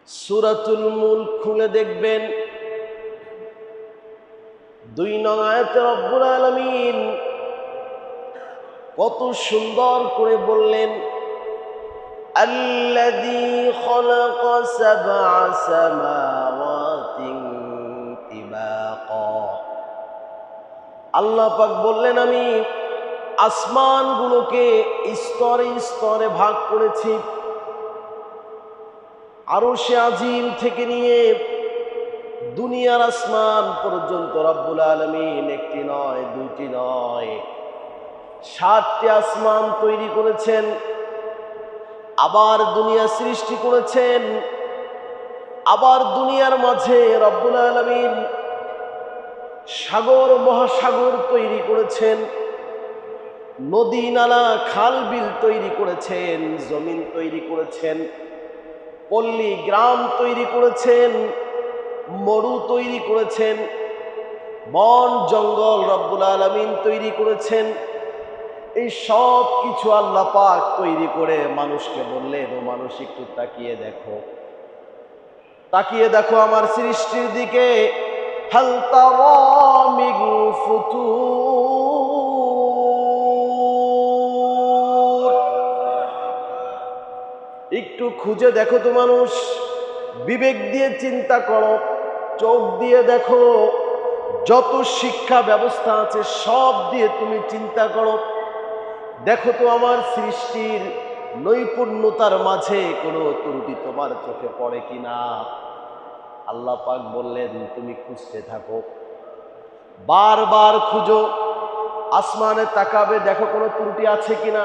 সূরাতুল মুলক খুলে দেখবেন ২ নং আয়াতে রব্বুল আলামিন কত সুন্দর করে বললেন, আল্লাযী খালাকা সাবআ সামাওয়াতিন তিবাকা। আল্লাহ পাক বললেন, আমি আসমানগুলোকে স্তরে স্তরে ভাগ করেছি। আরশে আজিম থেকে নিয়ে দুনিয়ার আসমান পর্যন্ত রব্বুল আলামিন একটি নয়, দুইটি নয়, ৭টি আসমান তৈরি করেছেন। আবার দুনিয়া সৃষ্টি করেছেন। আবার দুনিয়ার মাঝে রব্বুল আলামিন সাগর মহাসাগর তৈরি করেছেন, নদী নালা খাল বিল তৈরি করেছেন, জমিন তৈরি করেছেন, পল্লী গ্রাম তৈরি করেছেন, মরু তৈরি করেছেন, বন জঙ্গল রব্বুল আলামিন তৈরি করেছেন। এই সব কিছু আল্লাহ পাক তৈরি করে মানুষকে বললেন, ও মানুষ একটু তাকিয়ে দেখো, তাকিয়ে দেখো আমার সৃষ্টির দিকে। হাল তারা মিন ফুতুর, একটু খুঁজে দেখো তো মানুষ, বিবেক দিয়ে চিন্তা করো, চোখ দিয়ে দেখো, যত শিক্ষা ব্যবস্থা আছে সব দিয়ে তুমি চিন্তা করো, দেখো তো আমার সৃষ্টির নৈপুণ্যতার মাঝে কোনো ত্রুটি তোমার চোখে পড়ে কিনা। আল্লাহ পাক বললেন, তুমি খুঁজতে থাকো, বারবার খুঁজো। আসমানে তাকাবে, দেখো কোনো ত্রুটি আছে কিনা,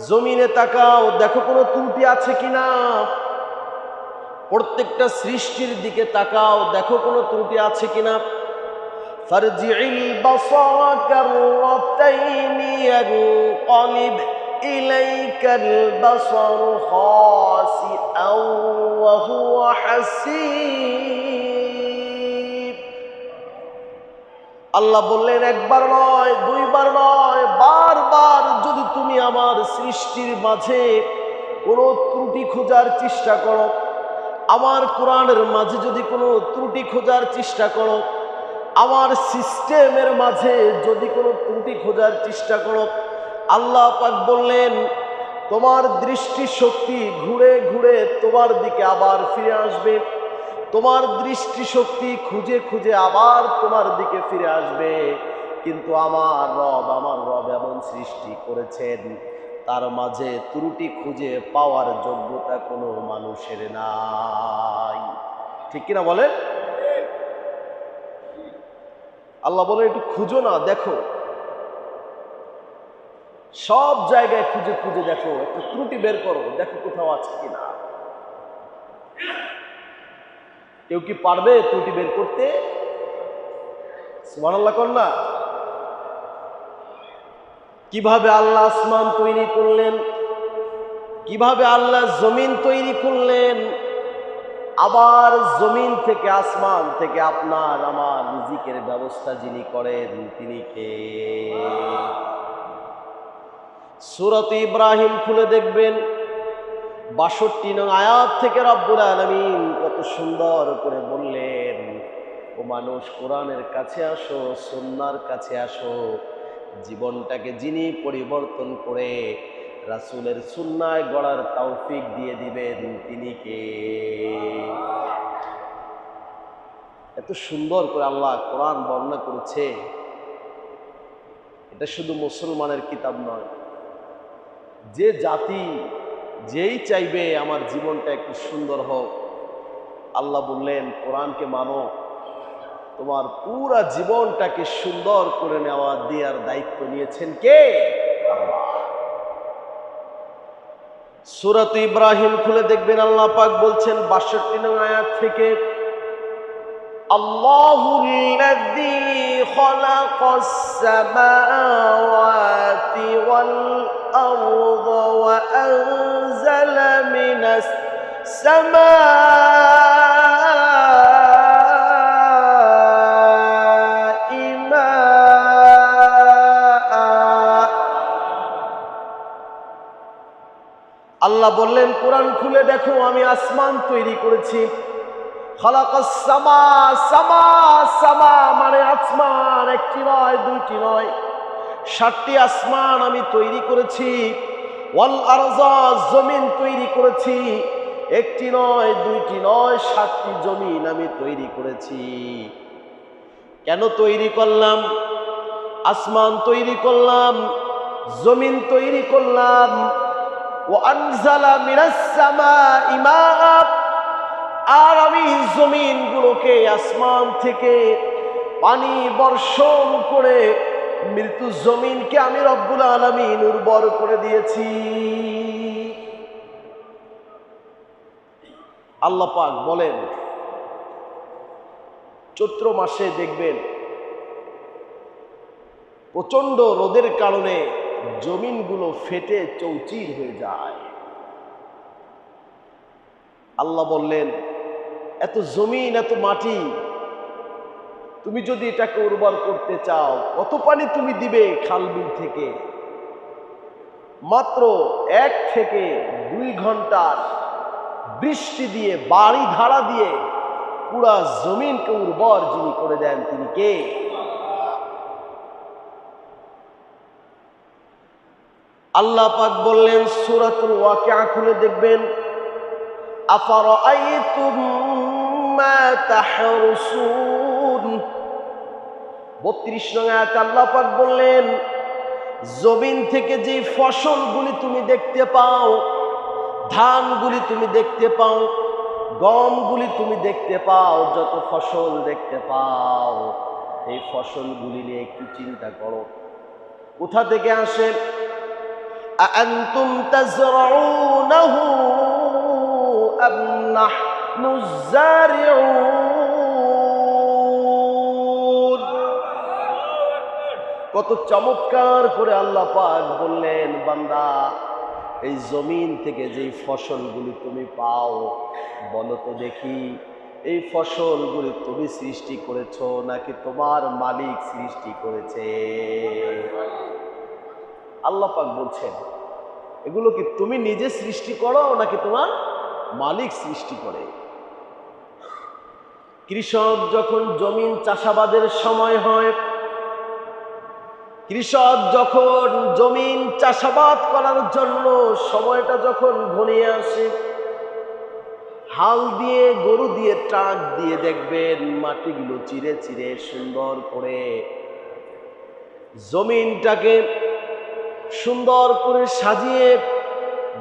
জমিনে তাকাও, দেখো কোনো ত্রুটি আছে কিনা, প্রত্যেকটা সৃষ্টির দিকে তাকাও, দেখো কোনো ত্রুটি আছে কিনা। ফারজি'ল বাসারা কাররাতাইনি ইয়ানকালিব ইলাইকাল বাসারু খাসিআন ওয়া হুয়া হাসীব। আল্লাহ বললেন, একবার নয়, দুইবার নয়, বারবার যদি তুমি আমার সৃষ্টির মাঝে কোনো ত্রুটি খোঁজার চেষ্টা করো, আমার কোরআনের মাঝে যদি কোনো ত্রুটি খোঁজার চেষ্টা করো, আমার সিস্টেমের মাঝে যদি কোনো ত্রুটি খোঁজার চেষ্টা করো, আল্লাহ পাক বললেন, তোমার দৃষ্টি শক্তি ঘুরে ঘুরে তোমার দিকে আবার ফিরে আসবে। তোমার দৃষ্টি শক্তি খুঁজে খুঁজে আবার তোমার দিকে ফিরে আসবে। কিন্তু আমার রব এমন সৃষ্টি করেছেন, তার মাঝে ত্রুটি খুঁজে পাওয়ার যোগ্যতা কোনো মানুষের নাই। ঠিক কিনা বলেন? আল্লাহ বলে, একটু খুঁজো না, দেখো, সব জায়গায় খুঁজে খুঁজে দেখো, একটু ত্রুটি বের করো, দেখো কোথাও আছে কিনা। কেউ কি পারবে ত্রুটি বের করতে? সুবহানাল্লাহ কর না। কিভাবে আল্লাহ আসমান তৈরি করলেন, কিভাবে আল্লাহ জমিন তৈরি করলেন, আবার জমিন থেকে আসমান থেকে আপনার আমার রিজিকের ব্যবস্থা যিনি করেন তিনি কে? সূরাত ইব্রাহিম খুলে দেখবেন ৬২ নং আয়াত থেকে রব্বুল আলামিন কত সুন্দর করে বললেন, ও মানুষ, কোরআনের কাছে আসো, সুন্নাহর কাছে আসো। জীবনটাকে যিনি পরিবর্তন করে রাসূলের সুন্নায় গড়ার তৌফিক দিয়ে দিবেন তিনি কে? এত সুন্দর করে আল্লাহ কোরআন বর্ণনা করেছে। এটা শুধু মুসলমানের কিতাব নয়, যে জাতি যেই চাইবে আমার জীবনটা একটু সুন্দর হোক, আল্লাহ বললেন কোরআনকে মানো, তোমার পুরা জীবনটাকে সুন্দর করে নেওয়া দেওয়ার দায়িত্ব নিয়েছেন কে? আল্লাহ। সূরাত ইব্রাহিম খুলে দেখবেন, আল্লাহ পাক বলছেন ৬২ নং আয়াত থেকে, আল্লাহুল্লাযী খালাকাস সামাওয়াতি ওয়াল আরদা ওয়া আনজালা মিনাস সামাই মাআ। আল্লাহ আল্লাহ বললেন, কোরআন খুলে দেখো আমি আসমান তৈরি করেছি। খালাকাস সামা, সামা সামা মানে আসমান, একটি নয় দুইটি নয়, 7টি আসমান আমি তৈরি করেছি। ওয়াল আরযা, জমিন তৈরি করেছি, একটি নয় দুইটি নয়, 7টি জমিন আমি তৈরি করেছি। কেন তৈরি করলাম? আসমান তৈরি করলাম, জমিন তৈরি করলাম। ওয়া আনজালা মিনাস সামাই মাআ, আর আমি জমিনগুলোকে আসমান থেকে পানি বর্ষণ করে মৃত্যু জমিনকে আমি রব্বুল আলামিন উর্বর করে দিয়েছি। আল্লাহ পাক বলেন, চৈত্র মাসে দেখবেন প্রচন্ড রোদের কারণে জমিনগুলো ফেটে চৌচির হয়ে যায়। আল্লাহ বললেন, এত জমিন এত মাটি, তুমি যদি এটাকে উর্বর করতে চাও, কত পানি তুমি দিবে খাল বিল থেকে? মাত্র 1 থেকে 2 ঘন্টার বৃষ্টি দিয়ে, বাড়ি ধারা দিয়ে পুরা জমিনকে উর্বর যিনি করে দেন তিনি কে? আল্লাহ পাক বললেন, সূরাতুল ওয়াকিয়া খুলে দেখবেন, আফারাআইতুম মা তাহরুসুন, 32 নং আয়াতে আল্লাহ পাক বললেন, জমিন থেকে যে ফসলগুলি তুমি দেখতে পাও, ধানগুলি তুমি দেখতে পাও, গমগুলি তুমি দেখতে পাও, যত ফসল দেখতে পাও, এই ফসলগুলি নিয়ে একটু চিন্তা করো, কোথা থেকে আসে? আআনতুম তাজরাউনাহু আম নাহনুজ যারিউন। কত চমৎকার করে আল্লাহ পাক বললেন, বান্দা এই জমিন থেকে যেই ফসলগুলি তুমি পাও, বলো তো দেখি এই ফসলগুলি তুমি সৃষ্টি করেছো নাকি তোমার মালিক সৃষ্টি করেছে? আল্লাহ পাক বলছেন, এগুলো কি তুমি নিজে সৃষ্টি করো নাকি তোমার মালিক সৃষ্টি করে? কৃষক যখন জমিন চাষাবাদের সময় হয়, কৃষক যখন জমিন চাষাবাদ করার জন্য সময়টা যখন ঘনিয়ে আসে, হাল দিয়ে, গরু দিয়ে, ট্রাক দিয়ে দেখবেন মাটিগুলো চিরে চিরে সুন্দর করে জমিনটাকে সুন্দর করে সাজিয়ে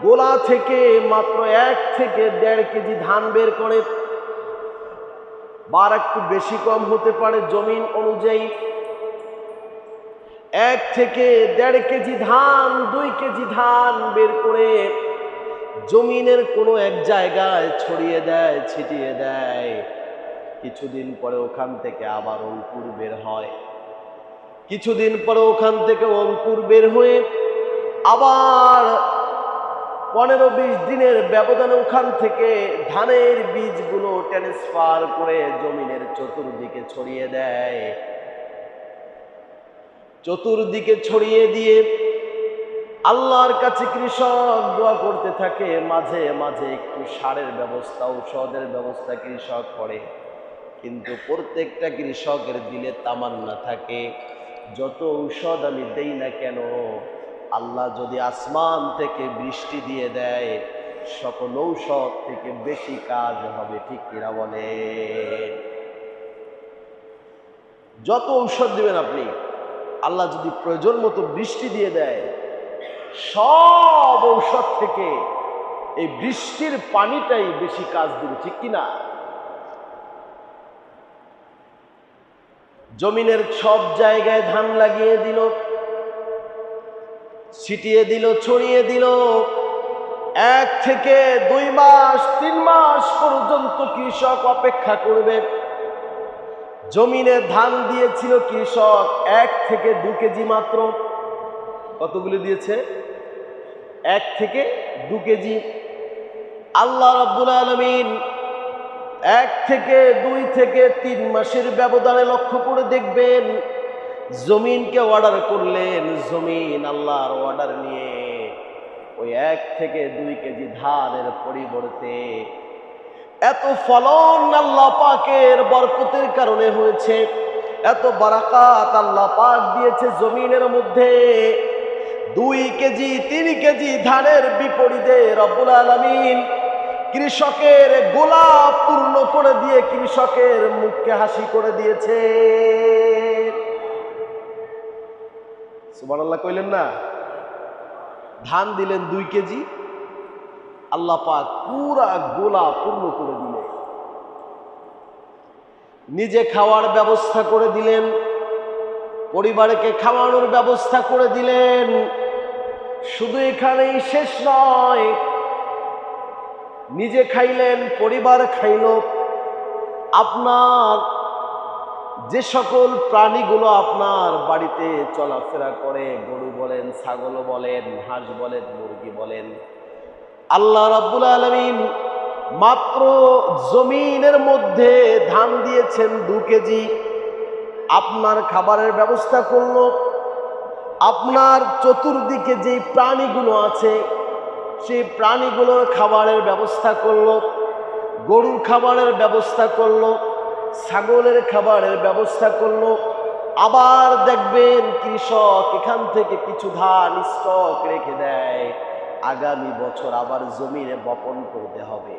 গোলা থেকে মাত্র 1 থেকে 1.5 কেজি ধান বের করে, বা একটু বেশি কম হতে পারে জমিন অনুযায়ী, 1 থেকে 1.5 কেজি ধান, 2 কেজি ধান বের করে জমিনের কোনো এক জায়গায় ছড়িয়ে দেয়, ছিটিয়ে দেয়। কিছুদিন পরে ওখান থেকে আবার অঙ্কুর বের হয়, কিছুদিন পরে ওখান থেকে অঙ্কুর বের হয়ে আবার 15-20 দিনের ব্যবধানে ওখান থেকে ধানের বীজগুলো ট্রান্সফার করে জমিনের চতুর্দিকে ছড়িয়ে দেয়। চতুর্দিকে ছড়িয়ে দিয়ে আল্লাহর কাছে কৃষক দোয়া করতে থাকে, মাঝে মাঝে একটু সারের ব্যবস্থা, ঔষধের ব্যবস্থা কৃষক করে, কিন্তু প্রত্যেকটা কৃষকের দিলে তামান্না থাকে, যত ঔষধ আমি দেই না কেন, আল্লাহ যদি আসমান থেকে বৃষ্টি দিয়ে দেয়, সকল ঔষধ থেকে বেশি কাজ হবে। ঠিক কিনা বলে? যত ঔষধ দিবেন আপনি, আল্লাহ যদি প্রয়োজন মতো বৃষ্টি দিয়ে দেয়, সব ঔষধ থেকে এই বৃষ্টির পানিটাই বেশি কাজ দিবে। ঠিক কিনা? জমিনের সব জায়গায় ধান লাগিয়ে দিল, ছিটিয়ে দিল, ছড়িয়ে দিল, 1 থেকে 2 মাস 3 মাস পর্যন্ত কৃষক অপেক্ষা করবে। জমিনে ধান দিয়েছিল কৃষক 1 থেকে 2 কেজি মাত্র। কতগুলো দিয়েছে? 1 থেকে 2 কেজি। আল্লাহ রাব্বুল আলামিন 1 থেকে 2 থেকে 3 মাসের ব্যবধানে লক্ষ্য করে দেখবেন, জমিনকে অর্ডার করলেন, জমিন আল্লাহর অর্ডার নিয়ে ওই 1 থেকে 2 কেজি ধানের পরিবর্তে এত ফলন আল্লাহ পাকের বরকতের কারণে হয়েছে, এত বারাকাত আল্লাহ পাক দিয়েছে জমিনের মধ্যে। 2 কেজি 3 কেজি ধানের বিপরীতে রব্বুল আলামিন কৃষকের গোলা পূর্ণ করে দিয়ে কৃষকের মুখকে হাসি করে দিয়েছে। সুবহানাল্লাহ কইলেন না? ধান দিলেন 2 কেজি, আল্লাহ পাক পুরা গোলা পূর্ণ করে দিলেন। নিজে খাওয়ার ব্যবস্থা করে দিলেন, পরিবারকে খাওয়ানোর ব্যবস্থা করে দিলেন। শুধু এখানেই শেষ নয়, নিজে খাইলেন, পরিবার খাইল। আপনার যে সকল প্রাণীগুলো আপনার বাড়িতে চলাফেরা করে, গরু বলেন, ছাগল বলেন, হাঁস বলেন, মুরগি বলেন, আল্লাহ রাব্বুল আলামিন মাত্র জমিনের মধ্যে ধান দিয়েছেন 2 কেজি, আপনার খাবারের ব্যবস্থা করলো। আপনার চতুর্দিকে যে প্রাণীগুলো আছে সেই প্রাণীগুলোর খাবারের ব্যবস্থা করলো, গরুর খাবারের ব্যবস্থা করলো, ছাগলের খাবারের ব্যবস্থা করলো। আবার দেখবেন কৃষক এখান থেকে কিছু ধান স্টক রেখে দেয়, আগামী বছর আবার জমিনে বপন করতে হবে।